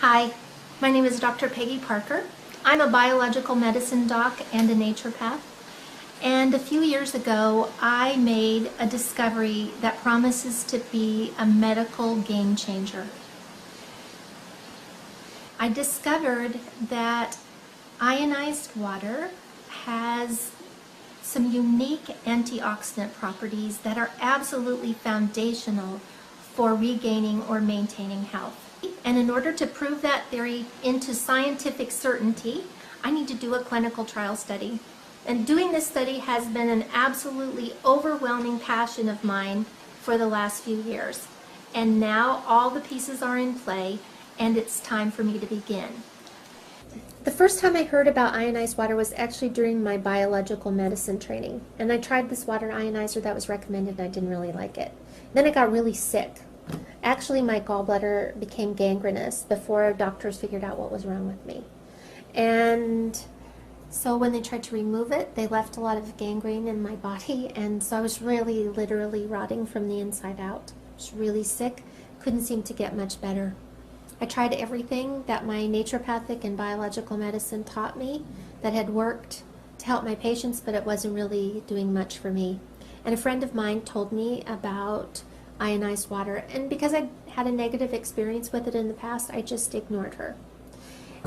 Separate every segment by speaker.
Speaker 1: Hi, my name is Dr. Peggy Parker. I'm a biological medicine doc and a naturopath. And a few years ago, I made a discovery that promises to be a medical game changer. I discovered that ionized water has some unique antioxidant properties that are absolutely foundational for regaining or maintaining health. And in order to prove that theory into scientific certainty, I need to do a clinical trial study. And doing this study has been an absolutely overwhelming passion of mine for the last few years. And now all the pieces are in play, and it's time for me to begin. The first time I heard about ionized water was actually during my biological medicine training. And I tried this water ionizer that was recommended and I didn't really like it. Then I got really sick. Actually, my gallbladder became gangrenous before doctors figured out what was wrong with me. And so when they tried to remove it, they left a lot of gangrene in my body. And so I was really literally rotting from the inside out. I was really sick, couldn't seem to get much better. I tried everything that my naturopathic and biological medicine taught me that had worked to help my patients, but it wasn't really doing much for me. And a friend of mine told me about ionized water, and because I had a negative experience with it in the past, I just ignored her.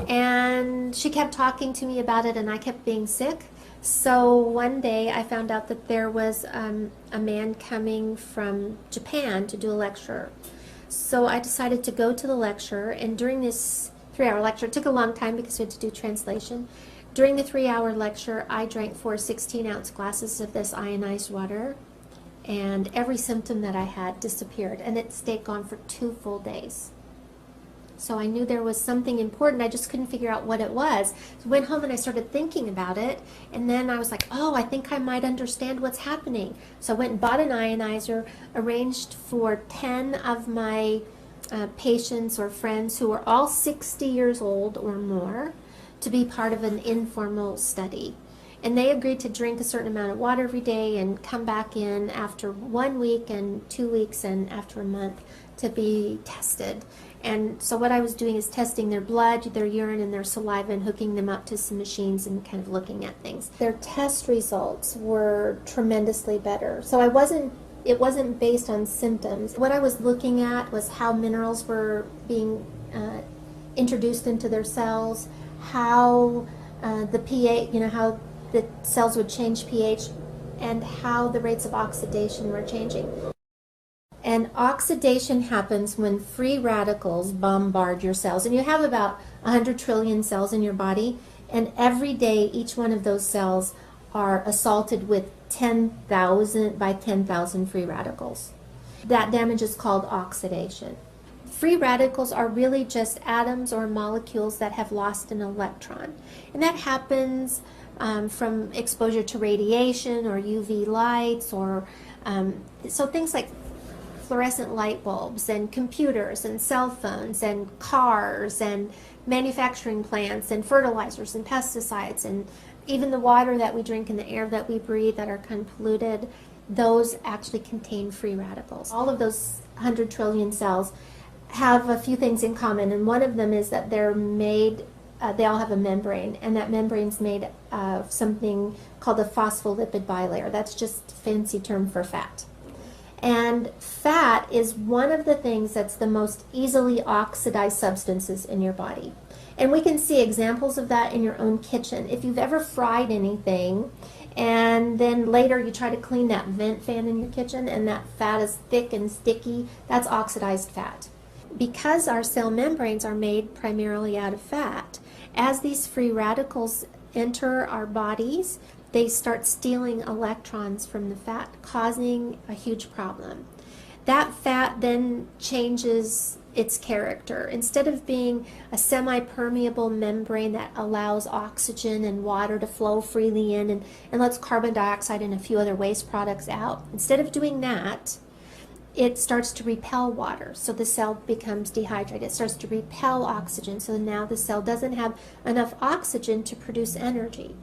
Speaker 1: And she kept talking to me about it, and I kept being sick. So one day I found out that there was a man coming from Japan to do a lecture. So I decided to go to the lecture, and during this 3-hour lecture, it took a long time because we had to do translation. During the 3-hour lecture, I drank 4 16-ounce glasses of this ionized water, and every symptom that I had disappeared, and it stayed gone for 2 full days. So I knew there was something important, I just couldn't figure out what it was. So I went home and I started thinking about it, and then I was like, oh, I think I might understand what's happening. So I went and bought an ionizer, arranged for 10 of my patients or friends who were all 60 years old or more to be part of an informal study. And they agreed to drink a certain amount of water every day and come back in after 1 week and 2 weeks and after a month to be tested. And so what I was doing is testing their blood, their urine, and their saliva and hooking them up to some machines and kind of looking at things. Their test results were tremendously better. So it wasn't based on symptoms. What I was looking at was how minerals were being introduced into their cells, how the pH, how the cells would change pH, and how the rates of oxidation were changing. And oxidation happens when free radicals bombard your cells. And you have about 100 trillion cells in your body, and every day each one of those cells are assaulted with 10,000 by 10,000 free radicals. That damage is called oxidation. Free radicals are really just atoms or molecules that have lost an electron. And that happens from exposure to radiation or UV lights, or so things like fluorescent light bulbs and computers and cell phones and cars and manufacturing plants and fertilizers and pesticides, and even the water that we drink and the air that we breathe that are kind of polluted, those actually contain free radicals. All of those 100 trillion cells have a few things in common, and one of them is that they're made they all have a membrane, and that membrane's made of something called a phospholipid bilayer. That's just a fancy term for fat. And fat is one of the things that's the most easily oxidized substances in your body. And we can see examples of that in your own kitchen. If you've ever fried anything and then later you try to clean that vent fan in your kitchen and that fat is thick and sticky, that's oxidized fat. Because our cell membranes are made primarily out of fat, as these free radicals enter our bodies, they start stealing electrons from the fat, causing a huge problem. That fat then changes its character. Instead of being a semi-permeable membrane that allows oxygen and water to flow freely in and lets carbon dioxide and a few other waste products out, instead of doing that, it starts to repel water, so the cell becomes dehydrated. It starts to repel oxygen, so now the cell doesn't have enough oxygen to produce energy.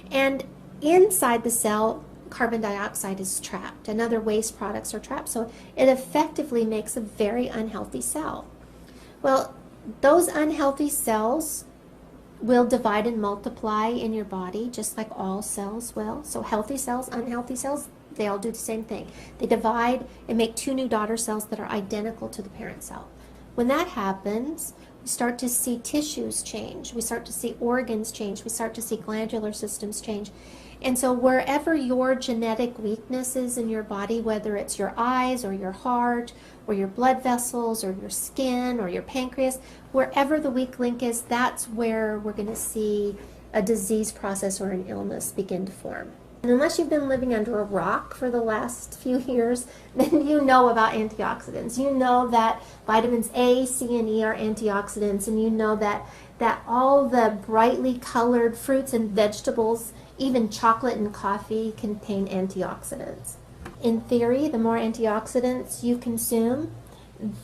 Speaker 1: And inside the cell, carbon dioxide is trapped and other waste products are trapped, so it effectively makes a very unhealthy cell. Well, those unhealthy cells will divide and multiply in your body just like all cells will. So healthy cells, unhealthy cells, they all do the same thing. They divide and make two new daughter cells that are identical to the parent cell. When that happens, we start to see tissues change. We start to see organs change. We start to see glandular systems change. And so wherever your genetic weakness is in your body, whether it's your eyes or your heart or your blood vessels or your skin or your pancreas, wherever the weak link is, that's where we're going to see a disease process or an illness begin to form. And unless you've been living under a rock for the last few years, then you know about antioxidants. You know that vitamins A, C, and E are antioxidants, and you know that all the brightly colored fruits and vegetables, even chocolate and coffee, contain antioxidants. In theory, the more antioxidants you consume,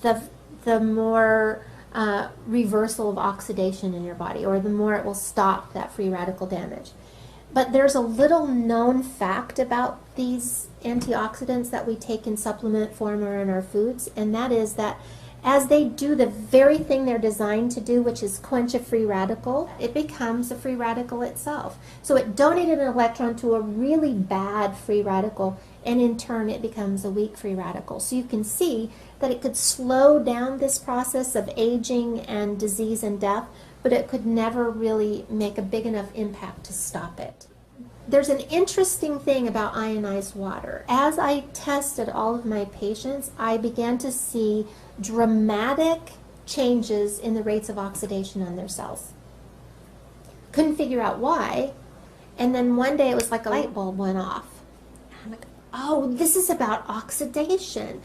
Speaker 1: the more reversal of oxidation in your body, or the more it will stop that free radical damage. But there's a little known fact about these antioxidants that we take in supplement form or in our foods, and that is that as they do the very thing they're designed to do, which is quench a free radical, it becomes a free radical itself. So it donated an electron to a really bad free radical, and in turn it becomes a weak free radical. So you can see that it could slow down this process of aging and disease and death, but it could never really make a big enough impact to stop it. There's an interesting thing about ionized water. As I tested all of my patients, I began to see dramatic changes in the rates of oxidation on their cells. Couldn't figure out why, and then one day it was like a light bulb went off. I'm like, oh, this is about oxidation.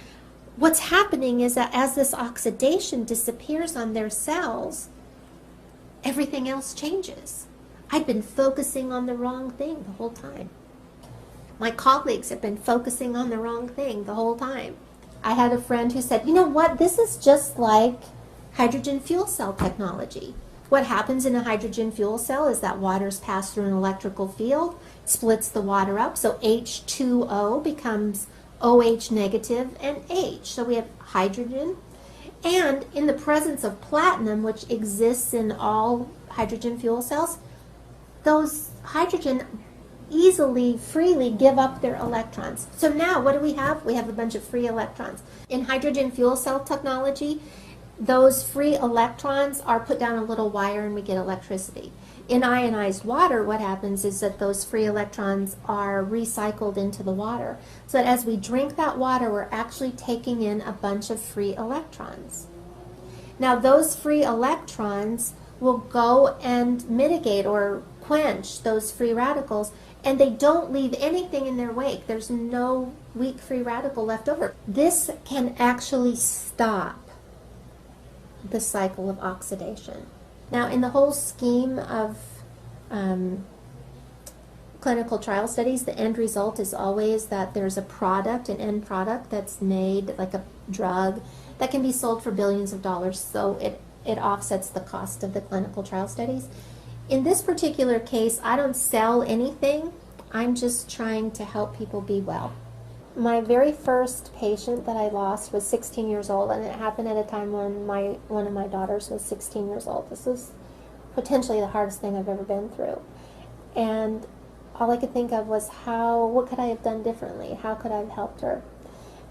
Speaker 1: What's happening is that as this oxidation disappears on their cells, everything else changes. I'd been focusing on the wrong thing the whole time. My colleagues have been focusing on the wrong thing the whole time. I had a friend who said, you know what, this is just like hydrogen fuel cell technology. What happens in a hydrogen fuel cell is that water's passed through an electrical field, splits the water up, so H2O becomes OH negative and H. So we have hydrogen. And in the presence of platinum, which exists in all hydrogen fuel cells, those hydrogen easily, freely give up their electrons. So now what do we have? We have a bunch of free electrons. In hydrogen fuel cell technology, those free electrons are put down a little wire and we get electricity. In ionized water, what happens is that those free electrons are recycled into the water. So that as we drink that water, we're actually taking in a bunch of free electrons. Now those free electrons will go and mitigate or quench those free radicals, and they don't leave anything in their wake. There's no weak free radical left over. This can actually stop the cycle of oxidation. Now, in the whole scheme of clinical trial studies, the end result is always that there's a product, an end product that's made, like a drug, that can be sold for billions of dollars, so it offsets the cost of the clinical trial studies. In this particular case, I don't sell anything. I'm just trying to help people be well. My very first patient that I lost was 16 years old, and it happened at a time when one of my daughters was 16 years old. This was potentially the hardest thing I've ever been through. And all I could think of was what could I have done differently? How could I have helped her?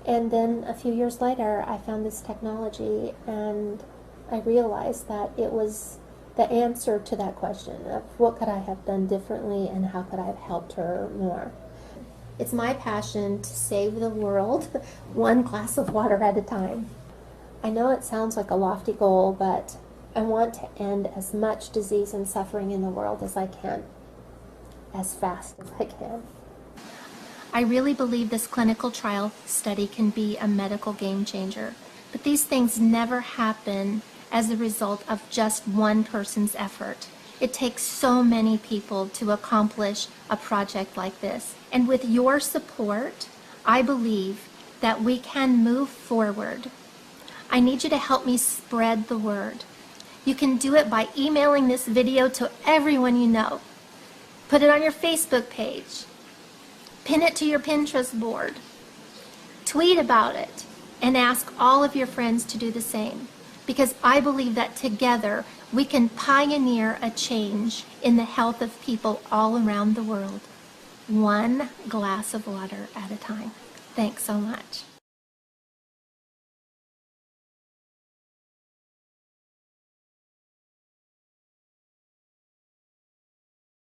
Speaker 1: And then a few years later, I found this technology, and I realized that it was the answer to that question of what could I have done differently and how could I have helped her more. It's my passion to save the world one glass of water at a time. I know it sounds like a lofty goal, but I want to end as much disease and suffering in the world as I can, as fast as I can. I really believe this clinical trial study can be a medical game changer, but these things never happen as a result of just one person's effort. It takes so many people to accomplish a project like this. And with your support, I believe that we can move forward. I need you to help me spread the word. You can do it by emailing this video to everyone you know. Put it on your Facebook page. Pin it to your Pinterest board. Tweet about it and ask all of your friends to do the same. because I believe that together we can pioneer a change in the health of people all around the world, one glass of water at a time. Thanks so much.